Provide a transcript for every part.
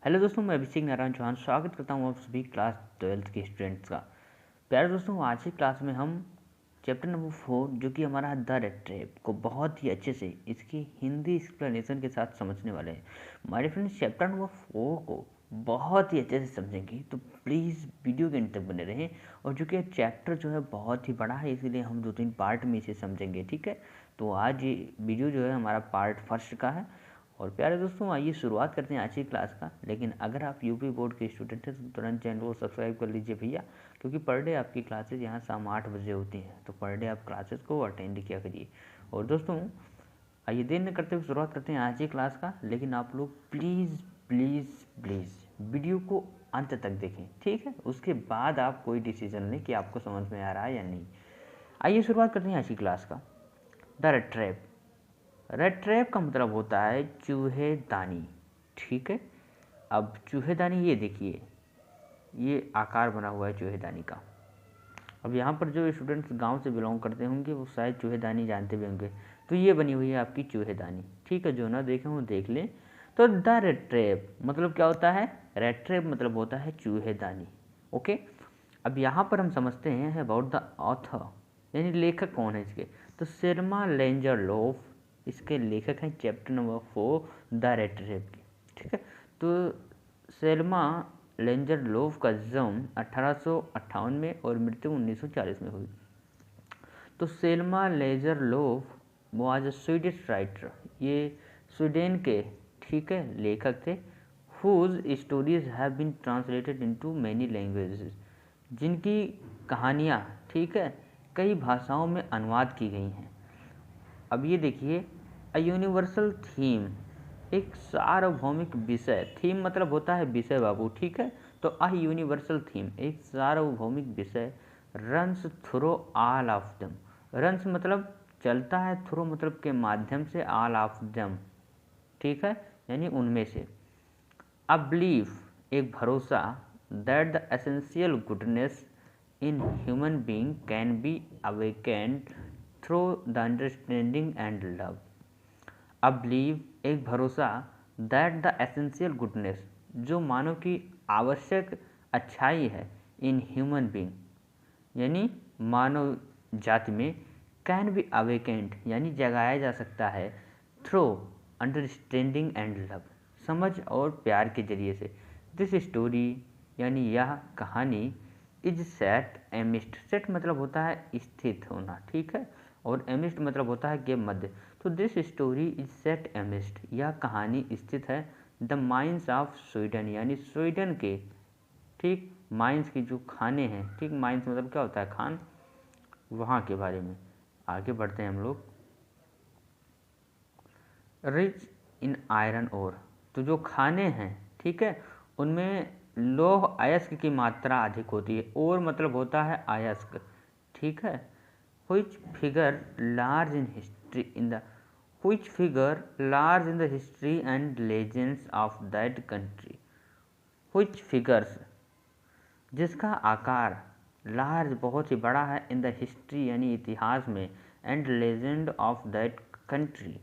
Hello दोस्तों, मैं अभिषेक नारायण चौहान स्वागत करता हूँ आप सभी क्लास 12th के स्टूडेंट्स का। प्यारे दोस्तों, आज की क्लास में हम चैप्टर नंबर 4 जो कि हमारा द रेड ट्रैप को बहुत ही अच्छे से इसकी हिंदी एक्सप्लेनेशन के साथ समझने वाले हैं। हमारे फ्रेंड्स, चैप्टर नंबर 4 को बहुत ही अच्छे से समझेंगे तो प्लीज़ वीडियो के अंत तक बने रहें। और चूँकि चैप्टर जो है बहुत ही बड़ा है, इसीलिए हम 2-3 पार्ट में इसे समझेंगे, ठीक है। तो आज ये वीडियो जो है हमारा पार्ट फर्स्ट का है। और प्यारे दोस्तों, आइए शुरुआत करते हैं आज की क्लास का। लेकिन अगर आप यूपी बोर्ड के स्टूडेंट हैं तो तुरंत चैनल को सब्सक्राइब कर लीजिए भैया, क्योंकि पर डे आपकी क्लासेज यहाँ शाम 8 बजे होती हैं। तो पर डे आप क्लासेस को अटेंड किया करिए। और दोस्तों, आइए देर न करते हुए शुरुआत करते हैं आज की क्लास का। लेकिन आप लोग प्लीज़ प्लीज़ प्लीज़ वीडियो को अंत तक देखें, ठीक है। उसके बाद आप कोई डिसीजन लें कि आपको समझ में आ रहा है या नहीं। आइए शुरुआत करते हैं आज की क्लास का। The red trap. Red trap का मतलब होता है चूहेदानी, ठीक है। अब चूहेदानी, ये देखिए, ये आकार बना हुआ है चूहेदानी का। अब यहाँ पर जो स्टूडेंट्स गांव से बिलोंग करते होंगे वो शायद चूहेदानी जानते भी होंगे। तो ये बनी हुई है आपकी चूहेदानी, ठीक है। जो ना देखें वो देख लें। तो द रेड ट्रैप मतलब क्या होता है? रेड ट्रैप मतलब होता है चूहेदानी, ओके। अब यहाँ पर हम समझते हैं अबाउट द ऑथर, यानी लेखक कौन है इसके। तो सेल्मा लेंजरलोफ इसके लेखक हैं chapter number 4 the red trap की, ठीक है। तो सेल्मा लेंजरलोफ का जन्म 1858 में और मृत्यु 1940 में हुई। तो Selma Lagerlof was a Swedish writer, ये स्वीडन के, ठीक है, लेखक थे। Whose stories have been translated into many languages, जिनकी कहानियाँ, ठीक है, कई भाषाओं में अनुवाद की गई हैं। अब ये देखिए, अ यूनिवर्सल थीम, एक सार्वभौमिक विषय। थीम मतलब होता है विषय बाबू, ठीक है। तो अ यूनिवर्सल थीम एक सार्वभौमिक विषय runs through all of them. Runs मतलब चलता है, थ्रो मतलब के माध्यम से, ऑल ऑफ देम, ठीक है, यानी उनमें से। अ बिलीफ एक भरोसा, that the essential goodness in human being can be awakened through the understanding and love. A believe एक भरोसा, दैट द एसेंशियल गुडनेस जो मानव की आवश्यक अच्छाई है, इन ह्यूमन बीइंग यानी मानव जाति में, कैन बी अवेकेंड यानी जगाया जा सकता है, थ्रू अंडरस्टैंडिंग एंड लव समझ और प्यार के जरिए से। दिस स्टोरी यानी यह कहानी, इज सेट एमिस्ट, सेट मतलब होता है स्थित होना, ठीक है, और एमिस्ट मतलब होता है के मध्य। तो this story is set amidst, यह कहानी स्थित है द माइंस ऑफ स्वीडन, यानी स्वीडन के, ठीक, माइंस की जो खाने हैं, ठीक, माइंस मतलब क्या होता है? खान, वहाँ के बारे में। आगे बढ़ते हैं हम लोग। रिच इन आयरन ओर, तो जो खाने हैं, ठीक है, उनमें लौह अयस्क की मात्रा अधिक होती है। और मतलब होता है अयस्क, ठीक है। which figure large in history in the which figure large in the history and legends of that country, which figures जिसका आकार लार्ज बहुत ही बड़ा है, इन द हिस्ट्री यानी इतिहास में, and legend of that country,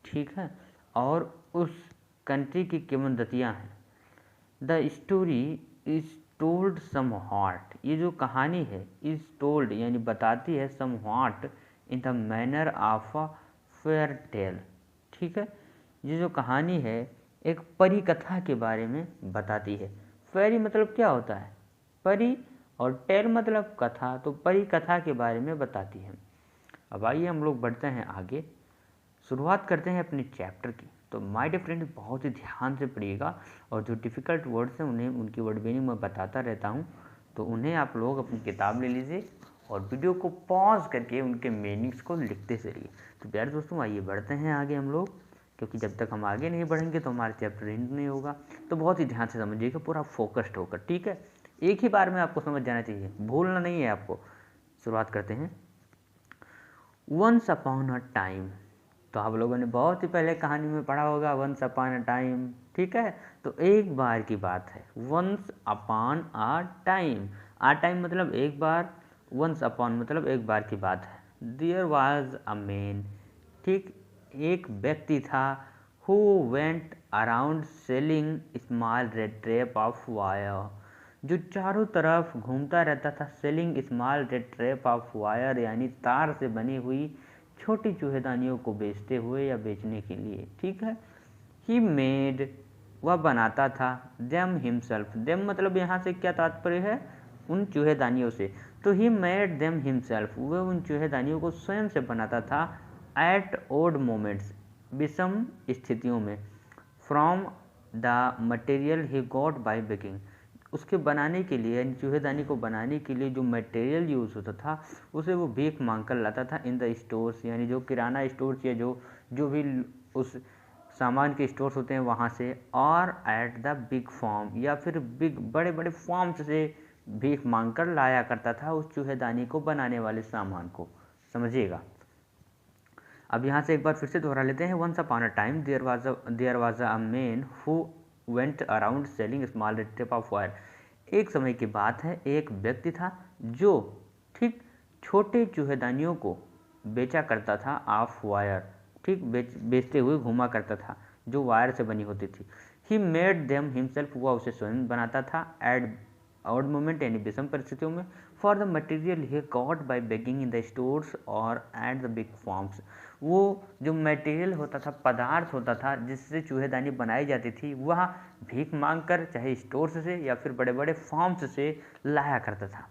ठीक है, और उस कंट्री की किंवदंतियाँ हैं। The story is told somewhat, ये जो कहानी है, इज टोल्ड यानी बताती है, somewhat in the manner of a fairy tale, ठीक है। ये जो कहानी है एक परी कथा के बारे में बताती है। फेरी मतलब क्या होता है? परी, और टेल मतलब कथा, तो परी कथा के बारे में बताती है। अब आइए हम लोग बढ़ते हैं आगे, शुरुआत करते हैं अपने चैप्टर की। तो माय डियर फ्रेंड, बहुत ही ध्यान से पढ़िएगा, और जो डिफ़िकल्ट वर्ड्स हैं उन्हें, उनकी वर्ड मीनिंग मैं बताता रहता हूँ, तो उन्हें आप लोग अपनी किताब ले लीजिए और वीडियो को पॉज करके उनके मीनिंग्स को लिखते चलिए। तो प्यारे दोस्तों, आइए बढ़ते हैं आगे हम लोग, क्योंकि जब तक हम आगे नहीं बढ़ेंगे तो हमारा चैप्टर एंड नहीं होगा। तो बहुत ही ध्यान से समझिएगा, पूरा फोकस्ड होकर, ठीक है। एक ही बार में आपको समझ जाना चाहिए, भूलना नहीं है आपको। शुरुआत करते हैं। वंस अपॉन अ टाइम, तो आप लोगों ने बहुत ही पहले कहानी में पढ़ा होगा वंस अपॉन अ टाइम, ठीक है। तो एक बार की बात है, once upon a time, a time मतलब एक बार, वंस अपॉन मतलब एक बार की बात है। देयर वाज अ मैन, ठीक, एक व्यक्ति था, who went around selling small red trap of wire, जो चारों तरफ घूमता रहता था, selling small red trap of wire यानी तार से बनी हुई छोटी चूहेदानियों को बेचते हुए या बेचने के लिए, ठीक है। ही मेड, वह बनाता था, देम हिमसेल्फ, देम मतलब यहाँ से क्या तात्पर्य है, उन चूहेदानियों से, तो ही मेड देम हिमसेल्फ, वह उन चूहेदानियों को स्वयं से बनाता था, एट ओड मोमेंट्स, विषम स्थितियों में, from the material he got by begging, उसके बनाने के लिए यानी चूहेदानी को बनाने के लिए जो मटेरियल यूज़ होता था उसे वो भीख मांग कर लाता था इन द स्टोर्स, यानी जो किराना स्टोर्स या जो भी उस सामान के स्टोर्स होते हैं वहाँ से, और एट द बिग फार्म, या फिर बिग बड़े बड़े फार्म्स से भीख मांग कर लाया करता था उस चूहेदानी को बनाने वाले सामान को, समझिएगा। अब यहाँ से एक बार फिर से दोहरा लेते हैं। Once upon a time there was a man who went around selling small red trap of wire, एक समय की बात है, एक व्यक्ति था जो ठीक छोटे चूहेदानियों को बेचा करता था, ऑफ वायर, ठीक बेचते हुए घूमा करता था जो वायर से बनी होती थी। ही मेड देम हिमसेल्फ, हुआ उसे स्वयं बनाता था, एट ऑड मोमेंट यानी विषम परिस्थितियों में, for the material he got by begging in the stores और एट द बिग फार्म्स, वो जो मटेरियल होता था, पदार्थ होता था जिससे चूहेदानी बनाई जाती थी, वह भीख मांग कर चाहे स्टोर्स से या फिर बड़े बड़े फार्म्स से लाया करता था।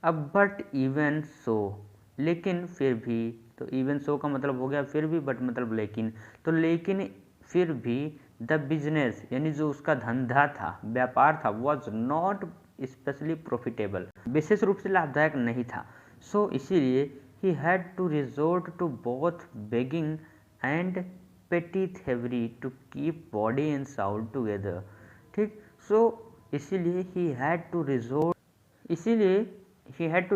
अब बट इवन सो, लेकिन फिर भी, तो इवन सो का मतलब हो गया फिर भी, बट मतलब लेकिन, तो लेकिन फिर भी द बिजनेस यानी जो उसका धंधा था, व्यापार था, वॉज नॉट स्पेशली प्रॉफिटेबल, विशेष रूप से लाभदायक नहीं था। सो इसीलिए ही had to resort to both begging and petty thievery to keep body and soul together, ठीक। सो इसीलिए ही हैड टू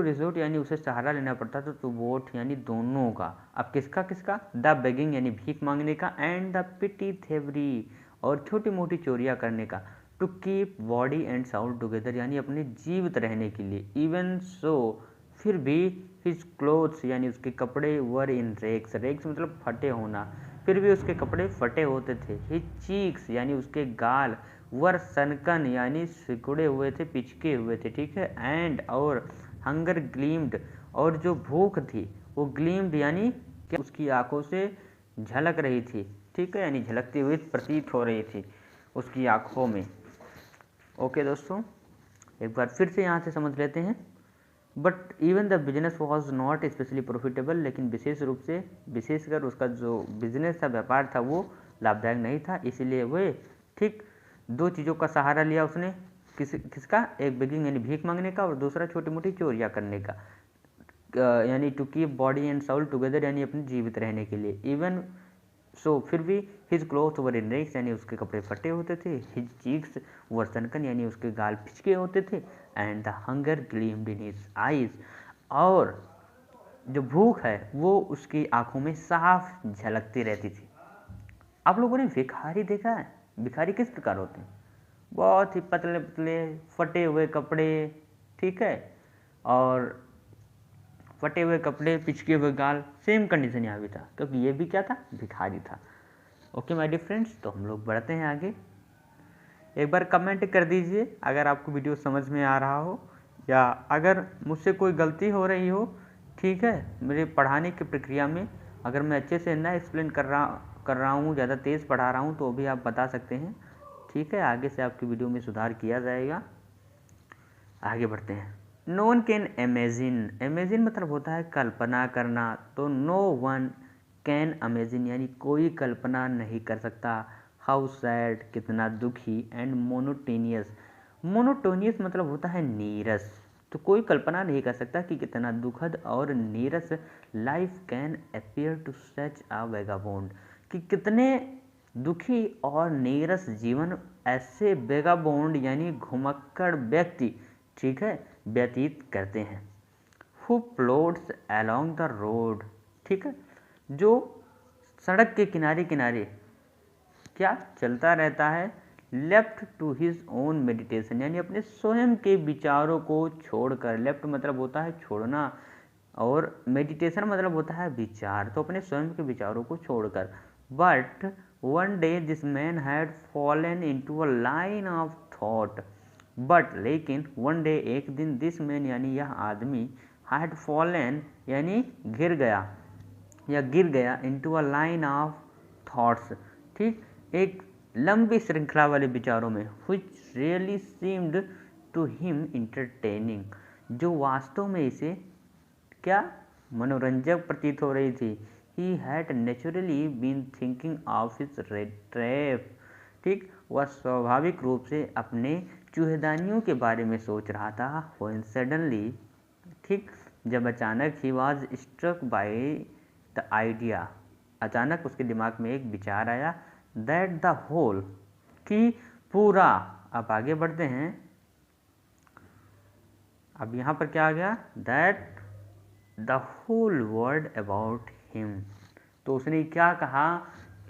रिजोर्ट यानी उसे सहारा लेना पड़ता था, तो बोथ यानी दोनों का। अब किसका, द बेगिंग यानी भीख मांगने का, एंड द पिटी थेवरी और छोटी मोटी चोरियां करने का, to keep body and soul together यानी अपने जीवित रहने के लिए। इवन सो, फिर भी, हिज क्लोथ्स यानी उसके कपड़े, वर इन रेक्स, रेक्स मतलब फटे होना, फिर भी उसके कपड़े फटे होते थे। हिज चीक्स यानी उसके गाल, वर सनकन यानी सिकुड़े हुए थे, पिचके हुए थे, ठीक है। एंड और हंगर ग्लीम्ड, और जो भूख थी वो ग्लीम्ड यानी क्या, उसकी आंखों से झलक रही थी, ठीक है, यानी झलकती हुई प्रतीत हो रही थी उसकी आंखों में। ओके दोस्तों, एक बार फिर से यहाँ से समझ लेते हैं। But even the business was not specially profitable, लेकिन विशेषकर उसका जो बिजनेस था, व्यापार था, वो लाभदायक नहीं था। इसीलिए वह ठीक दो चीज़ों का सहारा लिया उसने, किसका, एक बेगिंग यानी भीख मांगने का, और दूसरा छोटी मोटी चोरियाँ करने का, यानी to keep body and soul together यानी अपने जीवित रहने के लिए। इवन सो, फिर भी, हिज क्लोथ वर इन रेक्स यानी उसके कपड़े फटे होते थे, हिज चीक्स वर सनकन यानी उसके गाल पिचके होते थे, and the hunger gleamed in his eyes, और जो भूख है वो उसकी आंखों में साफ झलकती रहती थी। आप लोगों ने भिखारी देखा है? भिखारी किस प्रकार होते हैं? बहुत ही पतले पतले फटे हुए कपड़े, ठीक है, और फटे हुए कपड़े, पिचके हुए गाल, सेम कंडीशन यहाँ भी था, क्योंकि ये भी क्या था, भिखारी था। ओके माय डियर फ्रेंड्स, तो हम लोग बढ़ते हैं आगे। एक बार कमेंट कर दीजिए अगर आपको वीडियो समझ में आ रहा हो, या अगर मुझसे कोई गलती हो रही हो, ठीक है, मेरे पढ़ाने की प्रक्रिया में अगर मैं अच्छे से ना एक्सप्लेन कर रहा हूँ, ज़्यादा तेज़ पढ़ा रहा हूँ, तो भी आप बता सकते हैं, ठीक है। आगे से आपकी वीडियो में सुधार किया जाएगा। आगे बढ़ते हैं। नो वन कैन इमेजिन मतलब होता है कल्पना करना, तो नो वन कैन इमेजिन यानी कोई कल्पना नहीं कर सकता। हाउ सैड कितना दुखी, एंड मोनोटोनियस मतलब होता है नीरस, तो कोई कल्पना नहीं कर सकता कि कितना दुखद और नीरस life can appear to such a vagabond, कि कितने दुखी और नीरस जीवन ऐसे वेगाबोंड यानी घुमक्कड़ व्यक्ति, ठीक है, व्यतीत करते हैं। हु प्लोड्स अलोंग द रोड, ठीक है, जो सड़क के किनारे किनारे क्या चलता रहता है, left to his own meditation यानी अपने स्वयं के विचारों को छोड़कर, लेफ्ट मतलब होता है छोड़ना, और मेडिटेशन मतलब होता है विचार, तो अपने स्वयं के विचारों को छोड़कर, but one day this man had fallen into a line of thought, but लेकिन वन डे एक दिन दिस मैन यानी यह आदमी हैड फॉलन यानी गिर गया into a line of thoughts, ठीक, एक लंबी श्रृंखला वाले विचारों में, which really seemed to him entertaining, जो वास्तव में इसे क्या मनोरंजक प्रतीत हो रही थी। He had naturally been thinking of his red trap, ठीक, वह स्वाभाविक रूप से अपने चूहेदानियों के बारे में सोच रहा था। When suddenly, ठीक, जब अचानक ही was struck by the idea, अचानक उसके दिमाग में एक विचार आया, that the whole, कि पूरा, अब आगे बढ़ते हैं, अब यहाँ पर क्या आ गया, that the whole world about him, तो उसने क्या कहा,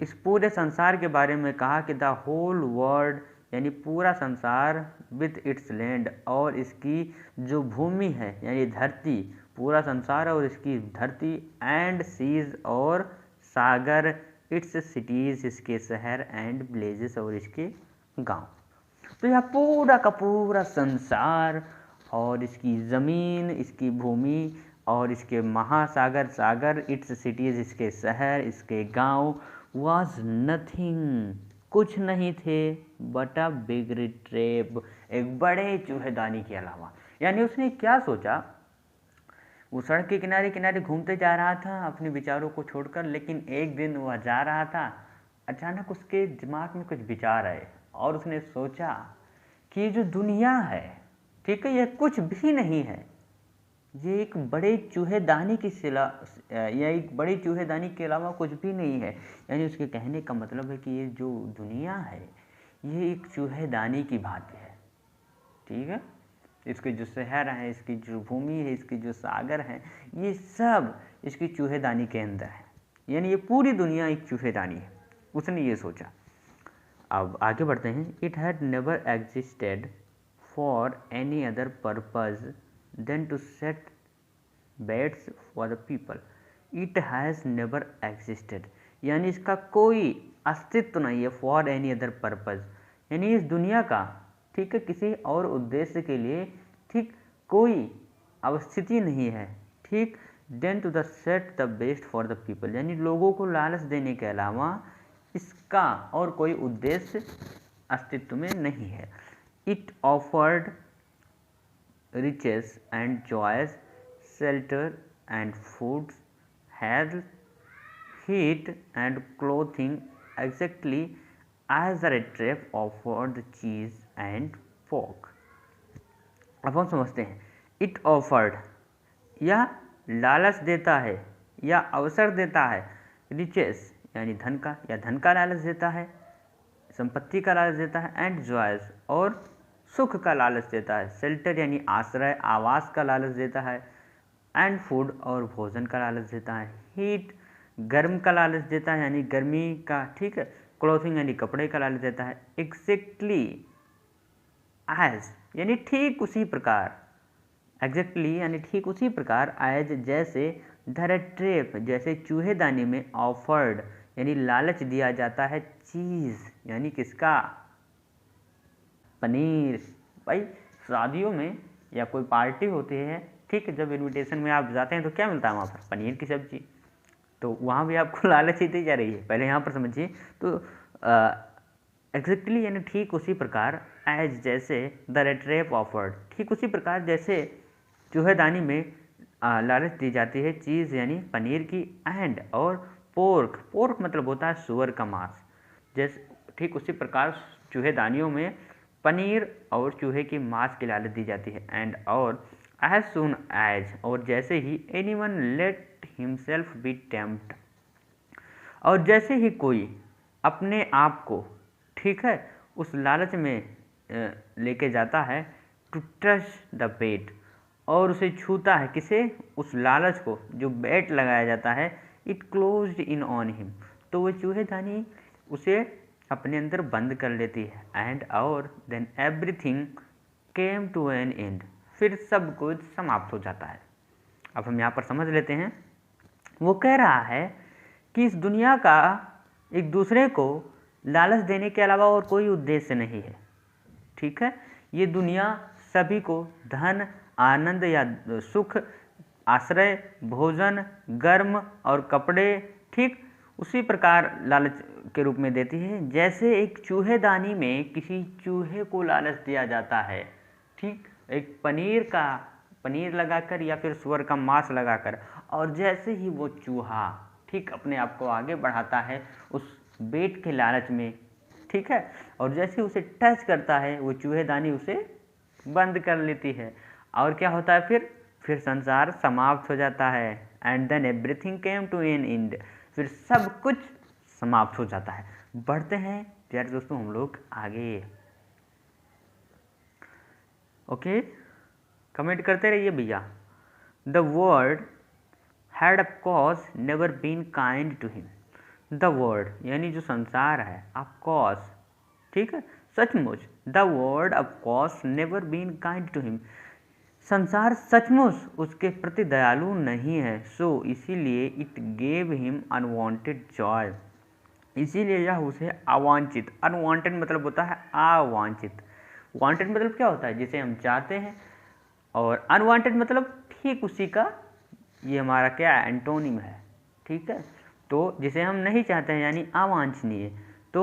इस पूरे संसार के बारे में कहा कि the whole world यानी पूरा संसार, with its land, और इसकी जो भूमि है यानी धरती, पूरा संसार और इसकी धरती, and seas और सागर, its cities इसके शहर, and villages और इसके गांव। तो यह पूरा का पूरा संसार और इसकी ज़मीन, इसकी भूमि और इसके महासागर सागर, इट्स सिटीज़ इसके शहर, इसके गांव, वाज नथिंग कुछ नहीं थे, बट अ बिग ट्रैप, एक बड़े चूहेदानी के अलावा। यानी उसने क्या सोचा, वो सड़क के किनारे किनारे घूमते जा रहा था अपने विचारों को छोड़कर, लेकिन एक दिन वह जा रहा था, अचानक उसके दिमाग में कुछ विचार आए और उसने सोचा कि ये जो दुनिया है, ठीक है, यह कुछ भी नहीं है, ये एक बड़े चूहेदानी की सिला या एक बड़ी चूहेदानी के अलावा कुछ भी नहीं है। यानी उसके कहने का मतलब है कि ये जो दुनिया है ये एक चूहेदानी की भांति है, ठीक है, इसके जो शहर हैं, इसकी जो भूमि है, इसके जो सागर हैं, ये सब इसकी चूहेदानी के अंदर है, यानी ये पूरी दुनिया एक चूहेदानी है, उसने ये सोचा। अब आगे बढ़ते हैं। It had never existed for any other purpose than to set beds for the people. It has never existed यानी इसका कोई अस्तित्व नहीं है, फॉर एनी अदर पर्पज यानी इस दुनिया का, ठीक है, किसी और उद्देश्य के लिए, ठीक, कोई अवस्थिति नहीं है, ठीक, than to the set the best for the people यानी लोगों को लालच देने के अलावा इसका और कोई उद्देश्य अस्तित्व में नहीं है। It offered riches and joys, shelter and foods, health, heat and clothing, exactly as the red trap offered cheese and pork। अब हम समझते हैं, इट ऑफर्ड या लालच देता है या अवसर देता है, रिचेस यानी धन का या धन का लालच देता है, संपत्ति का लालच देता है, एंड जॉयस और सुख का लालच देता है, शेल्टर यानी आश्रय आवास का लालच देता है, एंड फूड और भोजन का लालच देता है, हीट गर्म का लालच देता है यानी गर्मी का, ठीक है, क्लोथिंग यानी कपड़े का लालच देता है, एग्जैक्टली एज यानी ठीक उसी प्रकार, एग्जैक्टली यानी ठीक उसी प्रकार, एज जैसे, द रेड ट्रैप जैसे चूहेदानी में, ऑफर्ड यानी लालच दिया जाता है, चीज़ यानी किसका, पनीर। भाई शादियों में या कोई पार्टी होती है, ठीक है, जब इनविटेशन में आप जाते हैं तो क्या मिलता है वहाँ पर, पनीर की सब्जी, तो वहाँ भी आपको लालच ही दी जा रही है, पहले यहाँ पर समझिए। तो एग्जैक्टली यानी ठीक उसी प्रकार, एज जैसे, द रेड ट्रैप ऑफर्ड ठीक उसी प्रकार जैसे चूहेदानी में लालच दी जाती है, चीज़ यानी पनीर की, एंड और पोर्क, पोर्क मतलब होता है सुअर का मांस, जैसे ठीक उसी प्रकार चूहेदानियों में पनीर और चूहे की मांस की लालच दी जाती है, एंड और एज सुन एज और जैसे ही, anyone let himself be tempt और जैसे ही कोई अपने आप को, ठीक है, उस लालच में लेके जाता है, टू टच द बेट और उसे छूता है, किसे, उस लालच को जो बेट लगाया जाता है, it closed in on him तो वो चूहेदानी उसे अपने अंदर बंद कर लेती है, एंड और then everything came to an end फिर सब कुछ समाप्त हो जाता है। अब हम यहाँ पर समझ लेते हैं, वो कह रहा है कि इस दुनिया का एक दूसरे को लालच देने के अलावा और कोई उद्देश्य नहीं है। ठीक है, ये दुनिया सभी को धन, आनंद या सुख, आश्रय, भोजन, गर्म और कपड़े ठीक उसी प्रकार लालच के रूप में देती है जैसे एक चूहेदानी में किसी चूहे को लालच दिया जाता है। ठीक, एक पनीर लगाकर या फिर सूअर का मांस लगाकर, और जैसे ही वो चूहा ठीक अपने आप को आगे बढ़ाता है उस बेट के लालच में, ठीक है, और जैसे उसे टच करता है वो चूहेदानी उसे बंद कर लेती है, और क्या होता है फिर संसार समाप्त हो जाता है। And then everything came to an end, फिर सब कुछ समाप्त हो जाता है। बढ़ते हैं प्यारे दोस्तों हम लोग आगे। ओके, कमेंट करते रहिए भैया। The world had of course never been kind to him. The world यानी जो संसार है, ऑफ कोर्स, ठीक है, सचमुच, the world of course never been kind to him, संसार सचमुच उसके प्रति दयालु नहीं है। सो इसीलिए it gave him unwanted joy, इसीलिए यह उसे अवांछित, अनवांटेड मतलब होता है अवांछित, वांटेड मतलब क्या होता है जिसे हम चाहते हैं, और अनवांटेड मतलब ठीक उसी का ये हमारा क्या है, एंटोनिम है। ठीक है, तो जिसे हम नहीं चाहते हैं यानी अवांछनीय, तो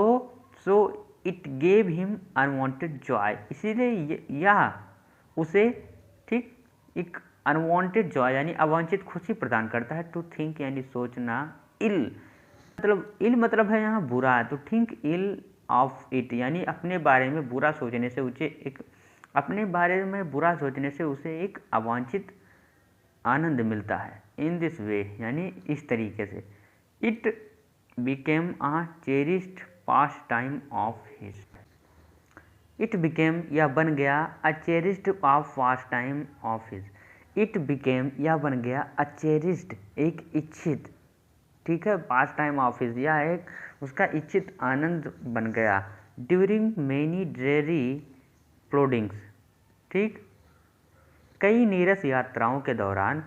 so it gave him unwanted joy, इसीलिए यह उसे ठीक एक अनवांटेड जॉय यानी अवांछित खुशी प्रदान करता है। टू थिंक यानी सोचना, इल मतलब है यहाँ बुरा, तो थिंक इल ऑफ इट यानी अपने बारे में बुरा सोचने से उसे एक, अपने बारे में बुरा सोचने से उसे एक अवांछित आनंद मिलता है। इन दिस वे यानी इस तरीके से, it became a cherished pastime of his, it became या बन गया a cherished of pastime of his, it became या बन गया अ चेरिस्ड एक इच्छित, ठीक है, पास टाइम ऑफ हिज या एक उसका इच्छित आनंद बन गया। ड्यूरिंग मेनी ड्रेरी प्लोडिंग्स, ठीक, कई नीरस यात्राओं के दौरान,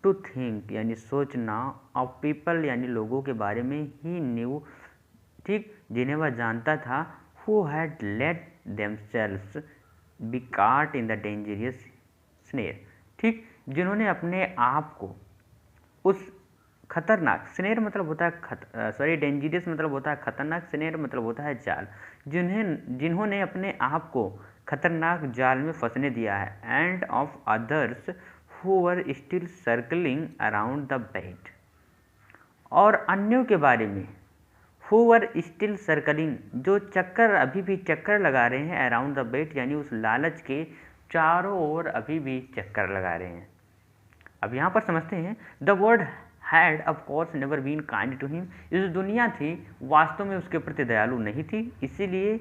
टू थिंक यानी सोचना, ऑफ पीपल यानी लोगों के बारे में, ही न्यू, ठीक, जिन्हें वह जानता था, who had let themselves be caught in the dangerous snare, ठीक, जिन्होंने अपने आप को उस खतरनाक, स्नेर मतलब होता है डेंजरियस मतलब होता है खतरनाक, स्नेर मतलब होता है जाल, जिन्होंने अपने आप को खतरनाक जाल में फंसने दिया है। And of others who were still circling around the bait, और अन्यों के बारे में, हु वर स्टिल सर्कलिंग जो चक्कर अभी भी चक्कर लगा रहे हैं, अराउंड द बेट यानी उस लालच के चारों ओर अभी भी चक्कर लगा रहे हैं। अब यहाँ पर समझते हैं, the world had of course never been kind to him, ये जो दुनिया थी वास्तव में उसके प्रति दयालु नहीं थी, इसीलिए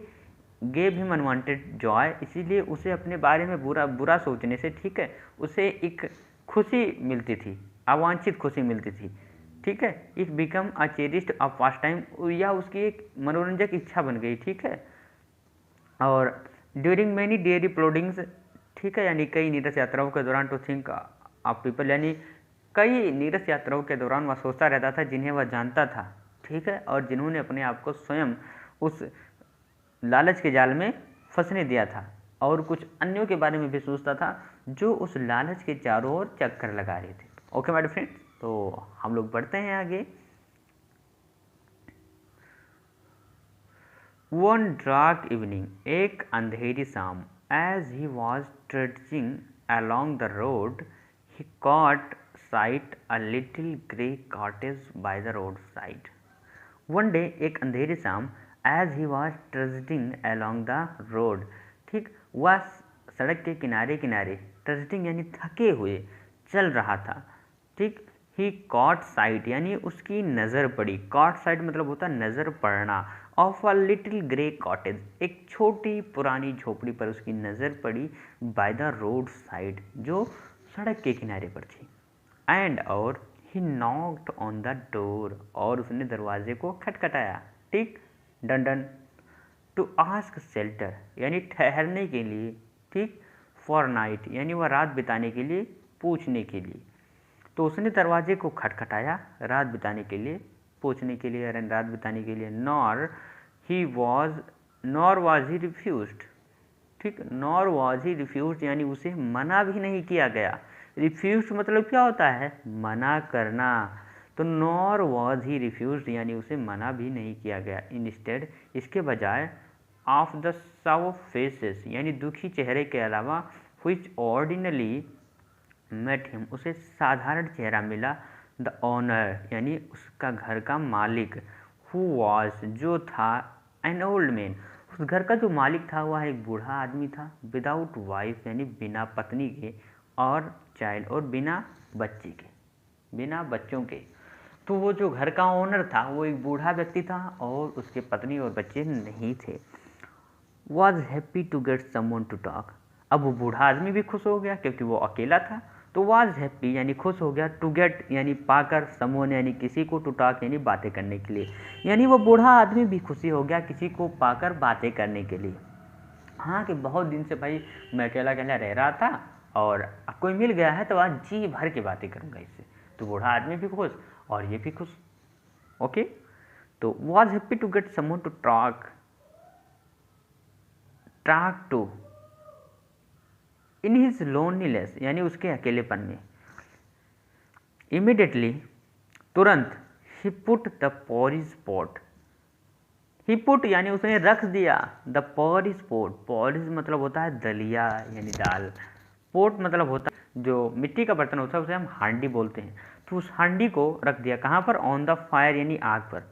गेव हिम अनवांटेड जॉय, इसीलिए उसे अपने बारे में बुरा सोचने से, ठीक है, उसे एक खुशी मिलती थी, अवांछित खुशी मिलती थी। ठीक है, it become a cherished of past time, या उसकी एक मनोरंजक इच्छा बन गई। ठीक है, और ड्यूरिंग मैनी डेयरी प्लोडिंग्स, ठीक है, यानी कई नीरस यात्राओं के दौरान, टू थिंक ऑफ पीपल यानी कई नीरस यात्राओं के दौरान वह सोचता रहता था जिन्हें वह जानता था, ठीक है, और जिन्होंने अपने आप को स्वयं उस लालच के जाल में फंसने दिया था, और कुछ अन्यों के बारे में भी सोचता था जो उस लालच के चारों ओर चक्कर लगा रहे थे। ओके माय फ्रेंड्स, तो हम लोग बढ़ते हैं आगे। वन डार्क इवनिंग, एक अंधेरी शाम, as he was trudging along the road, he caught sight a little grey cottage by the roadside. One day, एक अंधेरी शाम, as he was trudging along the road, ठीक, वह सड़क के किनारे किनारे, ट्रजिंग यानी थके हुए चल रहा था, ठीक, ही कॉट साइट यानी उसकी नज़र पड़ी, कॉट साइट मतलब होता है नज़र पड़ना, of a little grey cottage, एक छोटी पुरानी झोपड़ी पर उसकी नज़र पड़ी, बाय द रोड साइड जो सड़क के किनारे पर थी। एंड और he knocked on the door, और उसने दरवाजे को खटखटाया, ठीक, done done, to ask shelter यानी ठहरने के लिए, ठीक, फॉर नाइट यानी वह रात बिताने के लिए, पूछने के लिए। तो उसने दरवाजे को खटखटाया रात बिताने के लिए पूछने के लिए, रात बिताने के लिए। नॉर वाज ही रिफ्यूज्ड, ठीक, नॉर वाज ही रिफ्यूज्ड यानी उसे मना भी नहीं किया गया। रिफ्यूज्ड मतलब क्या होता है, मना करना, तो नॉर वाज ही रिफ्यूज्ड यानी उसे मना भी नहीं किया गया। इंस्टेड इसके बजाय, ऑफ द साउ फेसेस यानी दुखी चेहरे के अलावा, व्हिच ऑर्डिनली मेट हिम उसे साधारण चेहरा मिला। द ओनर यानी उसका घर का मालिक, हु वॉज जो था, एन ओल्ड मैन उस घर का जो मालिक था वह एक बूढ़ा आदमी था। विदाउट वाइफ यानी बिना पत्नी के, और चाइल्ड और बिना बच्चे के, बिना बच्चों के। तो वो जो घर का ओनर था वो एक बूढ़ा व्यक्ति था और उसके पत्नी और बच्चे नहीं थे। Was happy to get someone to talk, अब वो बूढ़ा आदमी भी खुश हो गया क्योंकि वो अकेला था। तो वॉज हैप्पी यानी खुश हो गया, टू गेट यानी पाकर, समवन यानी किसी को, टू टॉक यानी बातें करने के लिए, यानी वो बूढ़ा आदमी भी खुशी हो गया किसी को पाकर बातें करने के लिए। हाँ, कि बहुत दिन से भाई मैं अकेला अकेला रह रहा था और अब कोई मिल गया है तो आज जी भर के बातें करूँगा इससे। तो बूढ़ा आदमी भी खुश और ये भी खुश। ओके, तो was happy to get someone to talk to in his loneliness यानी उसके अकेलेपन में। इमीडिएटली तुरंत, he put the porridge pot, he put यानी उसने रख दिया, द पॉरिज पॉट, पॉरिज मतलब होता है दलिया यानी दाल, पोट मतलब होता है जो मिट्टी का बर्तन होता है उसे हम हांडी बोलते हैं। तो उस हांडी को रख दिया कहाँ पर, ऑन द फायर यानी आग पर।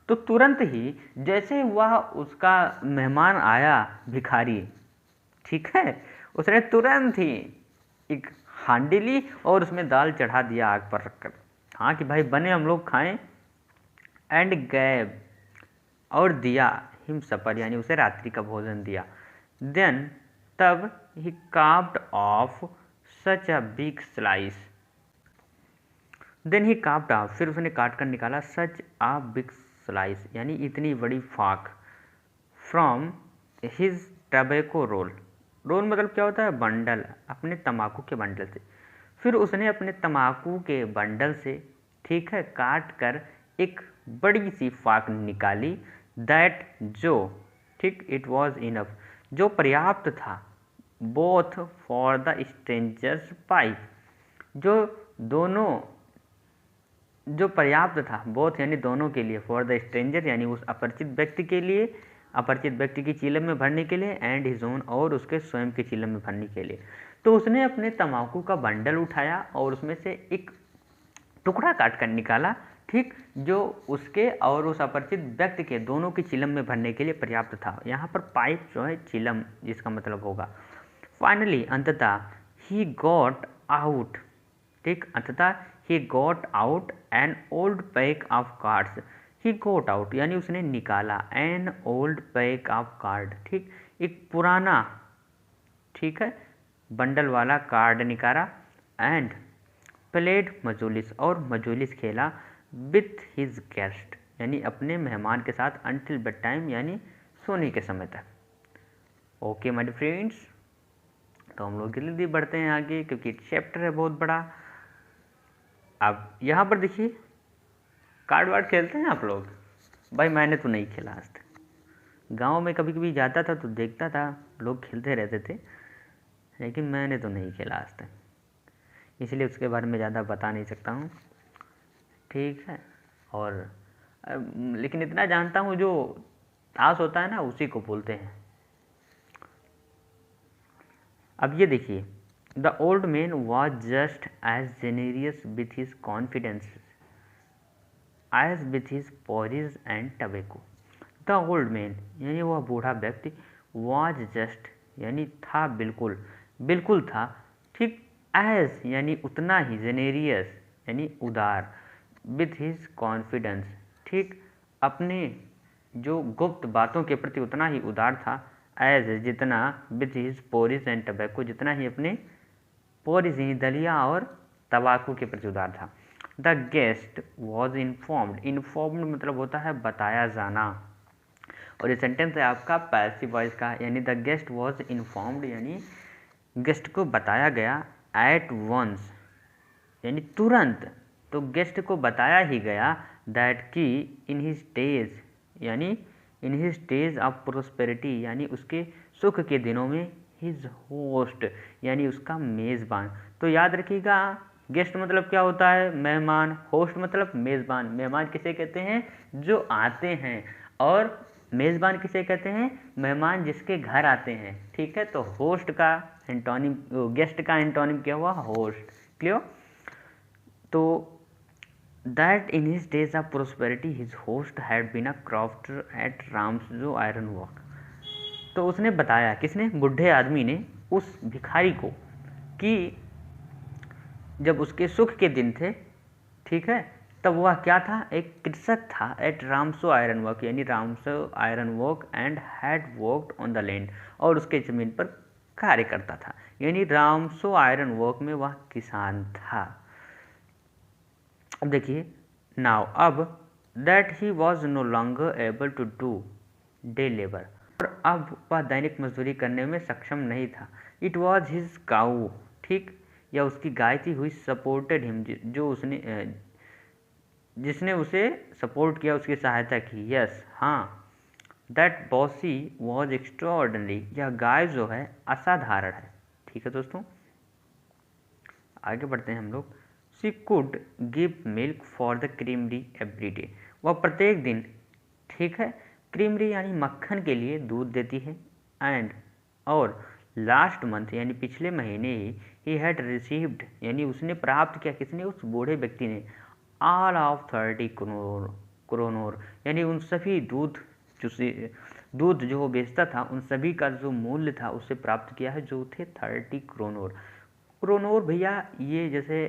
तो तुरंत ही जैसे वह उसका मेहमान आया भिखारी, ठीक है, उसने तुरंत ही एक हांडी ली और उसमें दाल चढ़ा दिया आग पर रखकर। हाँ कि भाई बने हम लोग खाएं। एंड गैब और दिया, हिम सपर यानी उसे रात्रि का भोजन दिया। देन तब, he carved off such a big slice, then he carved off फिर उसने काट कर निकाला, सच अ बिग स्लाइस यानी इतनी बड़ी फाक, from his tobacco roll, roll मतलब क्या होता है, बंडल, अपने तम्बाकू के बंडल से। फिर उसने अपने तम्बाकू के बंडल से, ठीक है, काट कर एक बड़ी सी फाक निकाली। दैट जो, ठीक, इट वॉज इनफ जो पर्याप्त था, both for the strangers pipe जो दोनों, जो पर्याप्त था, बोथ यानी दोनों के लिए, फॉर द स्ट्रेंजर यानी उस अपरिचित व्यक्ति के लिए, अपरिचित व्यक्ति की चीलम में भरने के लिए, एंड हिज ओन और उसके स्वयं की चीलम में भरने के लिए। तो उसने अपने तम्बाकू का बंडल उठाया और उसमें से एक टुकड़ा काट कर निकाला, ठीक, जो उसके और उस अपरिचित व्यक्ति के दोनों की चिलम में भरने के लिए पर्याप्त था। यहाँ पर पाइप जो है चिलम जिसका मतलब होगा। फाइनली अंततः, ही गॉट आउट, ठीक, अंततः he got out an old pack of cards, he got out यानी उसने निकाला, an old pack of card, ठीक, एक पुराना, ठीक है, बंडल वाला कार्ड निकाला। एंड प्लेड मजोलिस और मजोलिस खेला, विथ हिज गेस्ट यानी अपने मेहमान के साथ, अनटिल बेड टाइम यानी सोने के समय तक। ओके माय फ्रेंड्स, तो हम लोग जल्दी बढ़ते हैं आगे क्योंकि चैप्टर है बहुत बड़ा। अब यहाँ पर देखिए, कार्ड वार्ड खेलते हैं आप लोग? भाई मैंने तो नहीं खेला आज तक। गाँव में कभी कभी जाता था तो देखता था लोग खेलते रहते थे, लेकिन मैंने तो नहीं खेला आज तक, इसलिए उसके बारे में ज़्यादा बता नहीं सकता हूँ, ठीक है। और लेकिन इतना जानता हूँ जो ताश होता है ना उसी को बोलते हैं। अब ये देखिए, the old man was just as generous with his confidence as with his porridge and tobacco. The old man यानी वह बूढ़ा व्यक्ति, वॉज जस्ट यानी था, बिल्कुल, बिल्कुल था, ठीक, एज यानी उतना ही, जेनेरियस यानी उदार, विथ हिज कॉन्फिडेंस, ठीक, अपने जो गुप्त बातों के प्रति उतना ही उदार था, एज जितना, विथ हिज पोरिस एंड टबैको जितना ही अपने पोरिस यानी दलिया और तंबाकू के प्रति उदार था। The guest was informed, informed मतलब होता है बताया जाना, और ये सेंटेंस है आपका पैसिव वॉइस का, यानी द गेस्ट वॉज इन्फॉर्म्ड यानी गेस्ट को बताया गया, एट वंस यानी तुरंत, तो गेस्ट को बताया ही गया, दैट की इन हिज डेज यानी इन हिज डेज ऑफ प्रोस्पेरिटी यानी उसके सुख के दिनों में हिज होस्ट यानी उसका मेज़बान। तो याद रखिएगा गेस्ट मतलब क्या होता है, मेहमान। होस्ट मतलब मेज़बान। मेहमान किसे कहते हैं, जो आते हैं, और मेज़बान किसे कहते हैं, मेहमान जिसके घर आते हैं। ठीक है, तो होस्ट का एंटोनिम, गेस्ट का एंटोनिम क्या हुआ, होस्ट। क्लियर। तो that in his days of prosperity his host had been a crafter at Ramsjo iron work. तो उसने बताया, किसने, बुढ़े आदमी ने उस भिखारी को, कि जब उसके सुख के दिन थे, ठीक है, तब वह क्या था, एक कृषक था एट रामसो आयरन वर्क यानी Ramsjo iron work and had worked on the land, और उसके ज़मीन पर कार्य करता था, यानी रामसो आयरन वर्क में वह किसान था। अब देखिए, नाउ अब that he was no longer able to do day labour, और अब वह दैनिक मजदूरी करने में सक्षम नहीं था। इट वॉज हिज काऊ, ठीक, या उसकी गाय थी, हुई सपोर्टेड हिम, जो उसने जिसने उसे सपोर्ट किया, उसकी सहायता की। यस, हाँ, दैट बॉसी वॉज एक्स्ट्राऑर्डिनरी, यह गाय जो है असाधारण है। ठीक है दोस्तों, आगे बढ़ते हैं हम लोग। She could give milk for the creamery every day, वह प्रत्येक दिन, ठीक है, क्रीमरी यानी मक्खन के लिए दूध देती है। एंड और लास्ट मंथ यानी पिछले महीने ही हैड रिसीव्ड यानी उसने प्राप्त किया, किसने, उस बूढ़े व्यक्ति ने, ऑल ऑफ 30 क्रोनोर यानी उन सभी दूध जो वो बेचता था, उन सभी का जो मूल्य था उससे प्राप्त किया है, जो थे 30 क्रोनोर। क्रोनोर भैया ये जैसे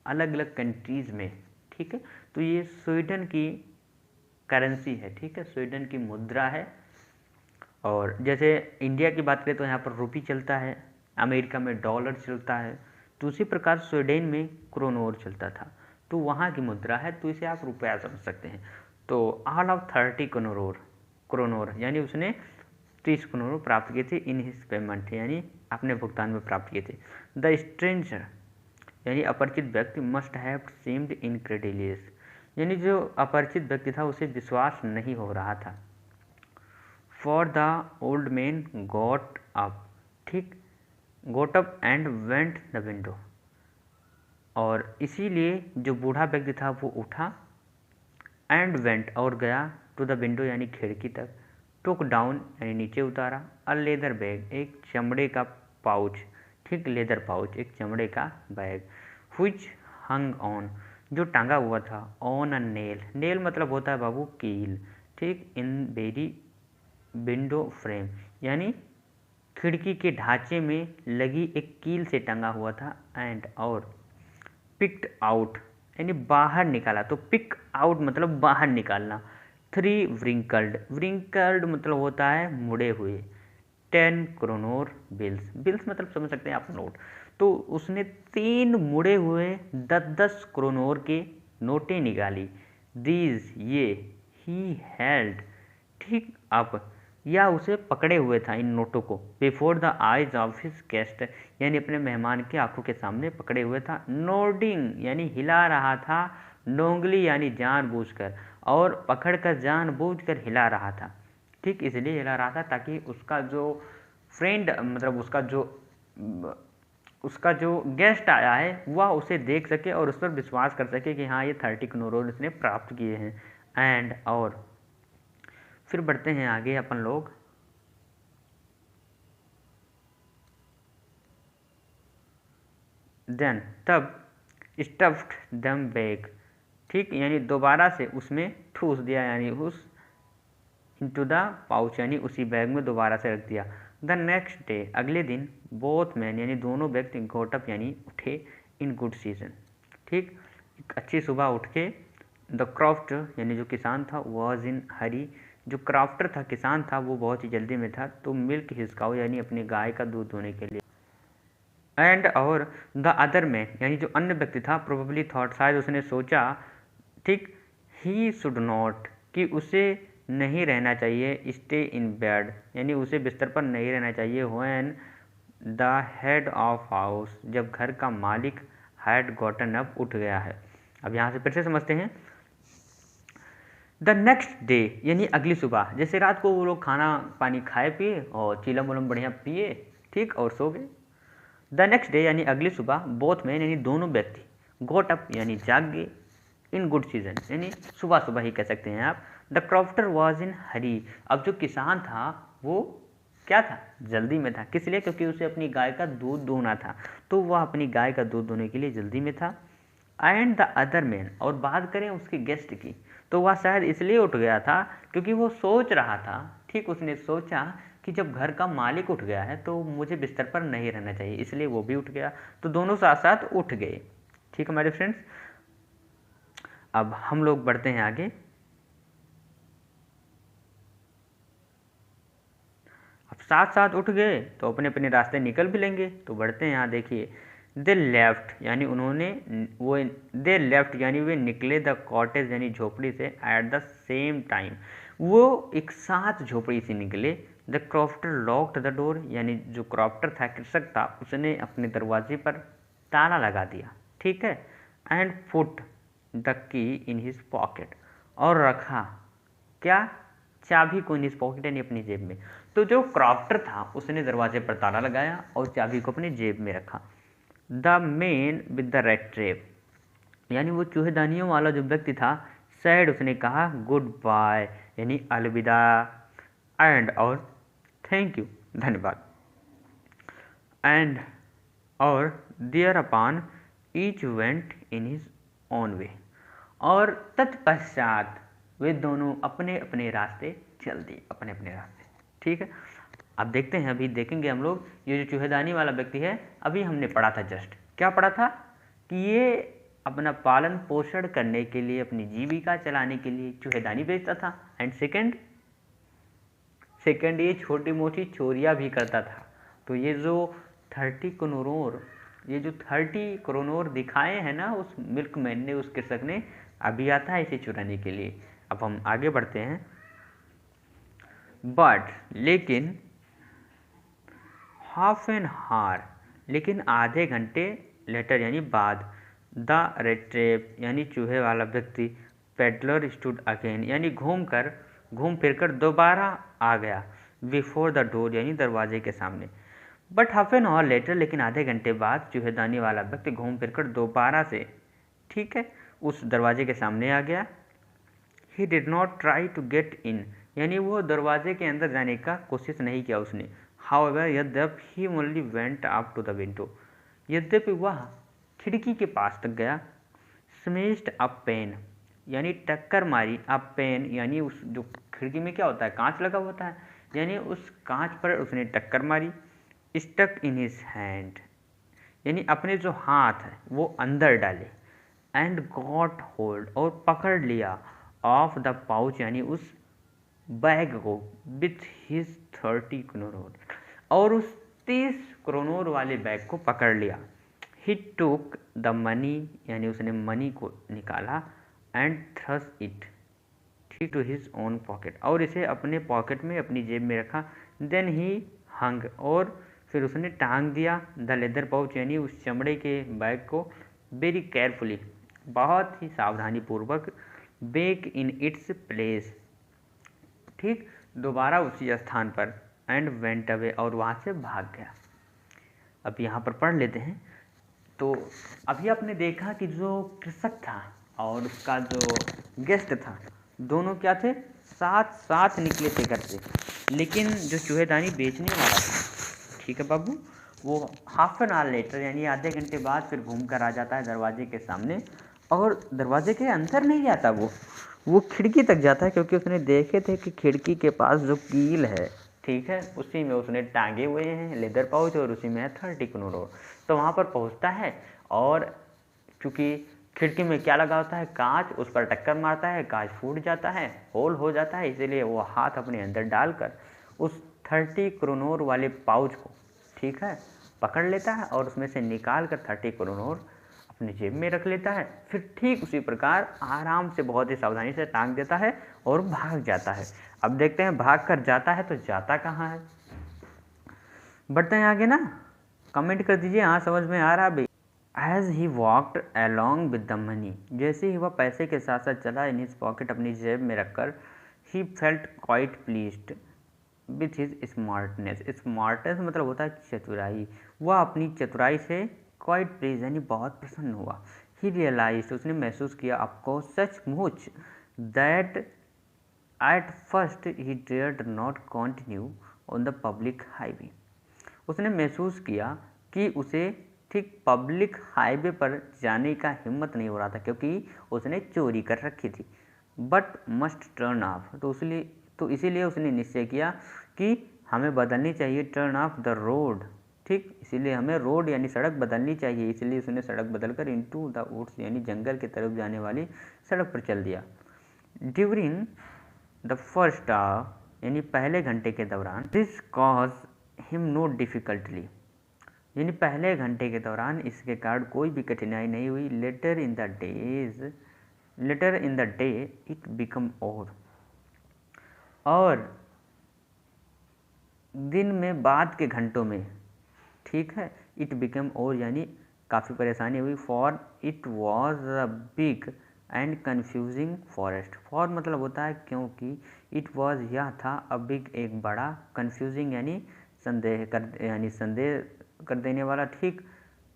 अलग अलग कंट्रीज़ में, ठीक है, तो ये स्वीडन की करेंसी है, ठीक है, स्वीडन की मुद्रा है। और जैसे इंडिया की बात करें तो यहाँ पर रुपी चलता है, अमेरिका में डॉलर चलता है, तो उसी प्रकार स्वीडन में क्रोनोर चलता था, तो वहाँ की मुद्रा है, तो इसे आप रुपया समझ सकते हैं। तो ऑल ऑफ 30 क्रोनोर यानी उसने 30 क्रोनोर प्राप्त किए थे इन हिज पेमेंट यानी अपने भुगतान में प्राप्त किए थे। द स्ट्रेंजर यानी अपरिचित व्यक्ति मस्ट हैव सीम्ड इनक्रेडिलियस यानी जो अपरिचित व्यक्ति था उसे विश्वास नहीं हो रहा था। For the old man got up, ठीक, got up and went the window, और इसीलिए जो बूढ़ा व्यक्ति था वो उठा, एंड वेंट और गया, टू द विंडो यानी खिड़की तक, टुक डाउन यानी नीचे उतारा, अ लेदर बैग एक चमड़े का पाउच, ठीक, लेदर पाउच एक चमड़े का बैग, व्हिच हंग ऑन जो टांगा हुआ था, ऑन अ नेल, नेल मतलब होता है बाबू कील, ठीक, इन वेरी विंडो फ्रेम यानी खिड़की के ढांचे में लगी एक कील से टंगा हुआ था। एंड और पिक्ड आउट यानी बाहर निकाला, तो पिक आउट मतलब बाहर निकालना। 3 व्रिंकल्ड, व्रिंकल्ड मतलब होता है मुड़े हुए। 10 क्रोनोर बिल्स, बिल्स मतलब समझ सकते हैं आप नोट, तो उसने 3 मुड़े हुए 10-10 क्रोनोर के नोटें निकाली। दीज ये ही हेल्ड, ठीक, अप या उसे पकड़े हुए था इन नोटों को, before the eyes of his guest यानी अपने मेहमान की आंखों के सामने पकड़े हुए था। नोडिंग यानी हिला रहा था, नोंगली यानी जानबूझकर, और पकड़कर जानबूझकर हिला रहा था, ठीक, इसलिए हिला रहा था ताकि उसका जो फ्रेंड मतलब उसका जो गेस्ट आया है वह उसे देख सके और उस पर विश्वास कर सके कि हाँ ये 30 क्रोनोर इसने प्राप्त किए हैं। एंड और फिर बढ़ते हैं आगे अपन लोग। देन तब स्टफ्ड दम बैग, ठीक, यानी दोबारा से उसमें ठूस दिया यानी उस इनटू द पाउच यानी उसी बैग में दोबारा से रख दिया। द नेक्स्ट डे अगले दिन बोथ मैन यानी दोनों व्यक्ति गोटअप यानी उठे इन गुड सीजन, ठीक, एक अच्छी सुबह उठ के। द क्राफ्टर यानी जो किसान था वॉज इन हरी, जो क्राफ्टर था किसान था वो बहुत ही जल्दी में था, तो मिल्क हिज काऊ यानी अपनी गाय का दूध धोने के लिए। एंड और द अदर मैन यानी जो अन्य व्यक्ति था प्रोबेबली थॉट शायद उसने सोचा, ठीक, ही शुड नॉट कि उसे नहीं रहना चाहिए, स्टे इन बेड यानी उसे बिस्तर पर नहीं रहना चाहिए, when the head of house जब घर का मालिक हैड गॉटन अप उठ गया है। अब यहाँ से फिर से समझते हैं। द नेक्स्ट डे यानी अगली सुबह, जैसे रात को वो लोग खाना पानी खाए पिए और चीलम उलम बढ़िया पिए, ठीक, और सो गए। द नेक्स्ट डे यानी अगली सुबह बोथ मैन यानी दोनों व्यक्ति गोट अप यानी जाग गए इन गुड सीजन यानी सुबह सुबह ही कह सकते हैं आप। द क्रॉफ्टर वॉज इन हरी, अब जो किसान था वो क्या था, जल्दी में था। किस लिए, क्योंकि उसे अपनी गाय का दूध दूहना था, तो वह अपनी गाय का दूध दूहने के लिए जल्दी में था। एंड द अदर मैन, और बात करें उसके गेस्ट की, तो वह शायद इसलिए उठ गया था क्योंकि वो सोच रहा था, ठीक, उसने सोचा कि जब घर का मालिक उठ गया है तो मुझे बिस्तर पर नहीं रहना चाहिए, इसलिए वो भी उठ गया, तो दोनों साथ साथ उठ गए। ठीक है हमारे फ्रेंड्स, अब हम लोग बढ़ते हैं आगे। अब साथ साथ उठ गए तो अपने अपने रास्ते निकल भी लेंगे, तो बढ़ते हैं यहाँ। देखिए दे लेफ्ट यानी उन्होंने वो दे लेफ्ट यानी वे निकले द कॉटेज यानी झोपड़ी से एट द सेम टाइम, वो एक साथ झोपड़ी से निकले। The crofter locked the door यानी जो क्रॉफ्टर था, कृषक था, उसने अपने दरवाजे पर ताला लगा दिया, ठीक है। And put the key in his pocket, और रखा क्या, चाबी को इन हिज पॉकेट यानी अपनी जेब में। तो जो क्रॉफ्टर था उसने दरवाजे पर ताला लगाया और चाबी को अपनी जेब में रखा। The man with the red trap यानी वो चूहेदानियों वाला जो व्यक्ति था, सैड उसने कहा गुड बाय यानी अलविदा, एंड और थैंक यू धन्यवाद, एंड और thereupon each went in his own way, और तत्पश्चात वे दोनों अपने अपने रास्ते चल दिए, अपने अपने रास्ते, ठीक है। अब देखते हैं, अभी देखेंगे हम लोग, ये जो चूहेदानी वाला व्यक्ति है, अभी हमने पढ़ा था, जस्ट क्या पढ़ा था कि ये अपना पालन पोषण करने के लिए, अपनी जीविका चलाने के लिए चूहेदानी बेचता था। एंड सेकंड ये छोटी मोटी चोरियां भी करता था। तो ये जो 30 करोनोर दिखाए हैं ना उस मिल्कमैन ने, उस कृषक ने, अभी आता है इसे चुराने के लिए। अब हम आगे बढ़ते हैं। बट लेकिन हाफ एन हार लेकिन आधे घंटे लेटर यानी बाद, द रेड ट्रैप यानी चूहे वाला व्यक्ति, पेडलर स्टूड अगेन यानी घूम फिर कर दोबारा आ गया, बिफोर द डोर यानी दरवाजे के सामने। But half an hour later लेकिन आधे घंटे बाद चूहेदानी वाला व्यक्ति घूम फिर कर दोबारा से, ठीक है, उस दरवाजे के सामने आ गया। He did not try to get in यानी वो दरवाजे के अंदर जाने का कोशिश नहीं किया उसने। हाउएवर यद्यपि he only went up to the window, यद्यपि वह खिड़की के पास तक गया। स्मेश्ड अ पेन यानी टक्कर मारी, अ पेन यानी उस जो खिड़की में क्या होता है, कांच लगा होता है, यानी उस कांच पर उसने टक्कर मारी। स्टक इन हिज हैंड यानी अपने जो हाथ है वो अंदर डाले। एंड गॉट होल्ड और पकड़ लिया, ऑफ द पाउच यानी उस बैग को, विथ हिज 30 करोनोर और उस 30 करोनोर वाले बैग को पकड़ लिया। ही टुक द मनी यानी उसने मनी को निकाला, एंड थ्रस इट ठीक टू हिज ओन पॉकेट और इसे अपने पॉकेट में, अपनी जेब में रखा। देन ही हंग और फिर उसने टांग दिया, द लेदर पाउच यानी उस चमड़े के बैग को, वेरी केयरफुली बहुत ही सावधानी पूर्वक, बैक इन इट्स प्लेस ठीक दोबारा उसी स्थान पर, एंड वेंट अवे और वहाँ से भाग गया। अब यहाँ पर पढ़ लेते हैं। तो अभी आपने देखा कि जो कृषक था और उसका जो गेस्ट था, दोनों क्या थे, साथ साथ निकले थे घर से, लेकिन जो चूहेदानी बेचने वाला था, ठीक है बाबू, वो हाफ एन आवर लेटर यानी आधे घंटे बाद फिर घूम कर आ जाता है दरवाजे के सामने, और दरवाजे के अंदर नहीं जाता, वो खिड़की तक जाता है, क्योंकि उसने देखे थे कि खिड़की के पास जो कील है, ठीक है, उसी में उसने टांगे हुए हैं लेदर पाउच और उसी में है 30 करोनोर। तो वहाँ पर पहुँचता है और चूँकि खिड़की में क्या लगा होता है, कांच, उस पर टक्कर मारता है, कांच फूट जाता है, होल हो जाता है, इसीलिए वो हाथ अपने अंदर डालकर उस 30 करोनोर वाले पाउच को, ठीक है, पकड़ लेता है और उसमें से निकाल कर 30 करोनोर अपनी जेब में रख लेता है। फिर ठीक उसी प्रकार आराम से, बहुत ही सावधानी से टांग देता है और भाग जाता है। अब देखते हैं भाग कर जाता है तो जाता कहाँ है। बढ़ते हैं आगे ना, कमेंट कर दीजिए हाँ समझ में आ रहा भाई। As he walked along with the money, जैसे ही वह पैसे के साथ साथ चला इन हिज पॉकेट, अपनी जेब में रखकर, he felt quite pleased with his smartness. Smartness मतलब होता है चतुराई। वह अपनी चतुराई से क्वाइट प्लीज यानी बहुत प्रसन्न हुआ। ही रियलाइज्ड, उसने महसूस किया, आपको सचमुच, that at first he dared not continue on the public highway. उसने महसूस किया कि उसे ठीक पब्लिक हाईवे पर जाने का हिम्मत नहीं हो रहा था, क्योंकि उसने चोरी कर रखी थी। बट मस्ट टर्न ऑफ, तो इसीलिए उसने निश्चय किया कि हमें बदलनी चाहिए, टर्न ऑफ द रोड। ठीक, इसीलिए हमें रोड यानी सड़क बदलनी चाहिए। इसलिए उसने सड़क बदलकर इनटू द वुड्स यानी जंगल की तरफ जाने वाली सड़क पर चल दिया। ड्यूरिंग द फर्स्ट आवर यानी पहले घंटे के दौरान, दिस कॉज हिम नो डिफ़िकल्टली, यानी पहले घंटे के दौरान इसके कारण कोई भी कठिनाई नहीं हुई। Later in the day it become और दिन में, बाद के घंटों में, ठीक है, इट बिकम यानी काफ़ी परेशानी हुई। For it was a big and confusing forest. For मतलब होता है क्योंकि, इट वॉज यह था, अ बिग एक बड़ा, कन्फ्यूजिंग यानी संदेह कर देने वाला, ठीक,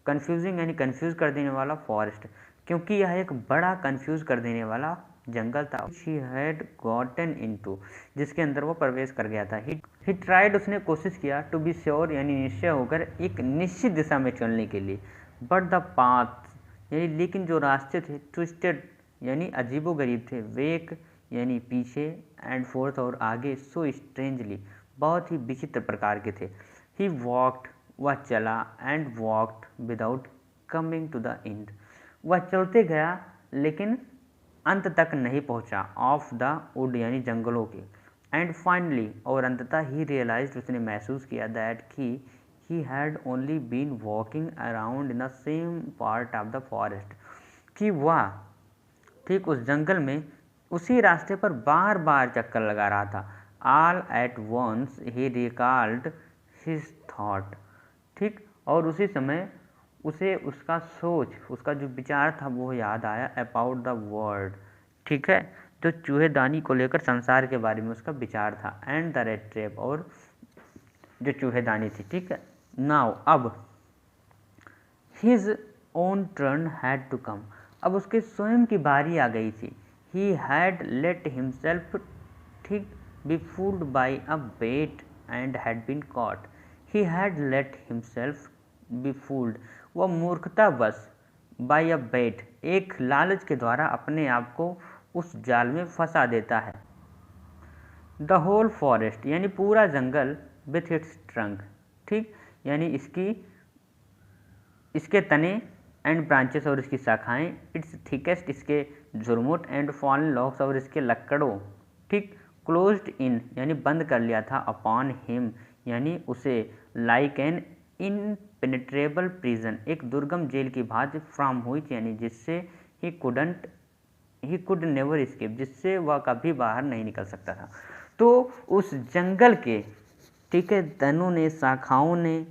कन्फ्यूजिंग यानी कन्फ्यूज़ कर देने वाला फॉरेस्ट, क्योंकि यह एक बड़ा कन्फ्यूज़ कर देने वाला जंगल था। शी हैड गॉटन इनटू, जिसके अंदर वो प्रवेश कर गया था। ही ट्राइड, उसने कोशिश किया, टू बी श्योर यानी निश्चय होकर, एक निश्चित दिशा में चलने के लिए। बट द पाथ यानी लेकिन जो रास्ते थे, ट्विस्टेड यानी अजीबोगरीब थे, वेक यानी पीछे, एंड फोर्थ और आगे, सो स्ट्रेंजली बहुत ही विचित्र प्रकार के थे। ही वॉक्ड, वह चला, and walked without coming to the end, वह चलते गया लेकिन अंत तक नहीं पहुंचा, ऑफ द वुड यानी जंगलों के, एंड फाइनली और अंततः, ही रियलाइज्ड, उसने महसूस किया, दैट कि he had only been walking around in the same part of the forest, कि वह ठीक उस जंगल में उसी रास्ते पर बार बार चक्कर लगा रहा था। All at once he recalled his thought, ठीक, और उसी समय उसे उसका सोच, उसका जो विचार था वो याद आया, अबाउट द वर्ल्ड, ठीक है, जो चूहेदानी को लेकर संसार के बारे में उसका विचार था, एंड द रेड ट्रैप, और जो चूहेदानी थी, ठीक है। नाउ अब his own turn had to come, अब उसके स्वयं की बारी आ गई थी। ही हैड लेट हिमसेल्फ, ठीक, be fooled by a bait and had been caught. He had let himself be fooled, वह मूर्खतावश, बाई अ बेट एक लालच के द्वारा अपने आप को उस जाल में फंसा देता है। द होल फॉरेस्ट यानी पूरा जंगल, विथ इट्स ट्रंक, ठीक, यानी इसके तने, एंड ब्रांचेस और इसकी शाखाएं, इट्स थिकेस्ट इसके झुरमुट, एंड फॉलन लॉक्स और इसके लकड़ों, ठीक, क्लोज्ड इन यानी बंद कर लिया था, अपॉन हिम यानी उसे, लाइक एन इनपेनिट्रेबल प्रिजन एक दुर्गम जेल की भांति, फ्रॉम हुई यानी जिससे, ही कुड नेवर एस्केप जिससे वह कभी बाहर नहीं निकल सकता था। तो उस जंगल के, ठीक है, तनों ने, शाखाओं ने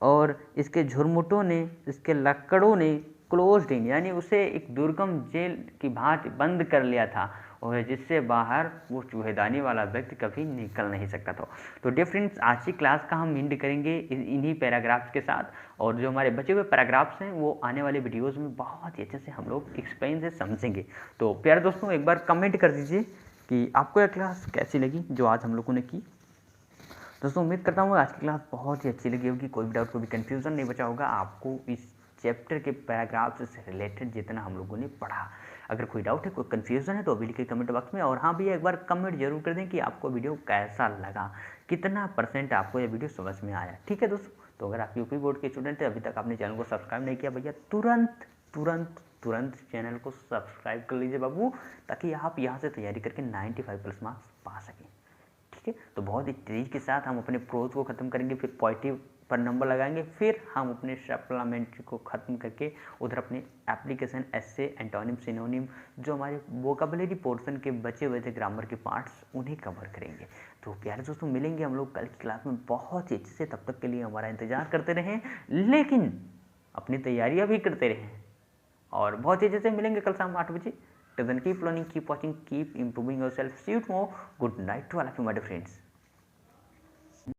और इसके झुरमुटों ने, इसके लकड़ों ने, क्लोज्ड इन यानी उसे एक दुर्गम जेल की भांति बंद कर लिया था, और जिससे बाहर वो चूहेदानी वाला व्यक्ति कभी निकल नहीं सकता था। तो डियर फ्रेंड्स, आज की क्लास का हम एंड करेंगे इन्हीं पैराग्राफ्स के साथ, और जो हमारे बचे हुए पैराग्राफ्स हैं वो आने वाले वीडियोज़ में बहुत ही अच्छे से हम लोग एक्सप्लेन से समझेंगे। तो प्यारे दोस्तों, एक बार कमेंट कर दीजिए कि आपको यह क्लास कैसी लगी जो आज हम लोगों ने की। दोस्तों, उम्मीद करता हूँ आज की क्लास बहुत ही अच्छी लगी होगी, कोई भी डाउट, कोई भी कन्फ्यूज़न नहीं बचा होगा आपको इस चैप्टर के पैराग्राफ से रिलेटेड जितना हम लोगों ने पढ़ा। अगर कोई डाउट है, कोई कन्फ्यूज़न है, तो अभी लिखिए कमेंट बॉक्स में। और हाँ भी, एक बार कमेंट जरूर कर दें कि आपको वीडियो कैसा लगा, कितना % आपको ये वीडियो समझ में आया, ठीक है दोस्तों। तो अगर आप यूपी बोर्ड के स्टूडेंट हैं, अभी तक आपने चैनल को सब्सक्राइब नहीं किया, भैया तुरंत चैनल को सब्सक्राइब कर लीजिए बाबू, ताकि आप यहाँ से तैयारी करके 95+ मार्क्स पा सकें, ठीक है। तो बहुत ही तेज़ी के साथ हम अपने प्रोज को ख़त्म करेंगे, फिर पॉजिटिव पर नंबर लगाएंगे, फिर हम अपने सप्लीमेंट्री को ख़त्म करके उधर अपने एप्लीकेशन, एसे, एंटोनिम, सिनोनिम, जो हमारे वोकैबुलरी पोर्शन के बचे हुए थे ग्रामर के पार्ट्स, उन्हें कवर करेंगे। तो प्यारे दोस्तों, मिलेंगे हम लोग कल की क्लास में बहुत ही अच्छे से। तब तक के लिए हमारा इंतज़ार करते रहें, लेकिन अपनी तैयारियाँ भी करते रहें और बहुत ही अच्छे से मिलेंगे कल शाम 8 बजे। Till then keep learning, keep watching, keep improving yourself. See you tomorrow. Good night to all of you my dear friends.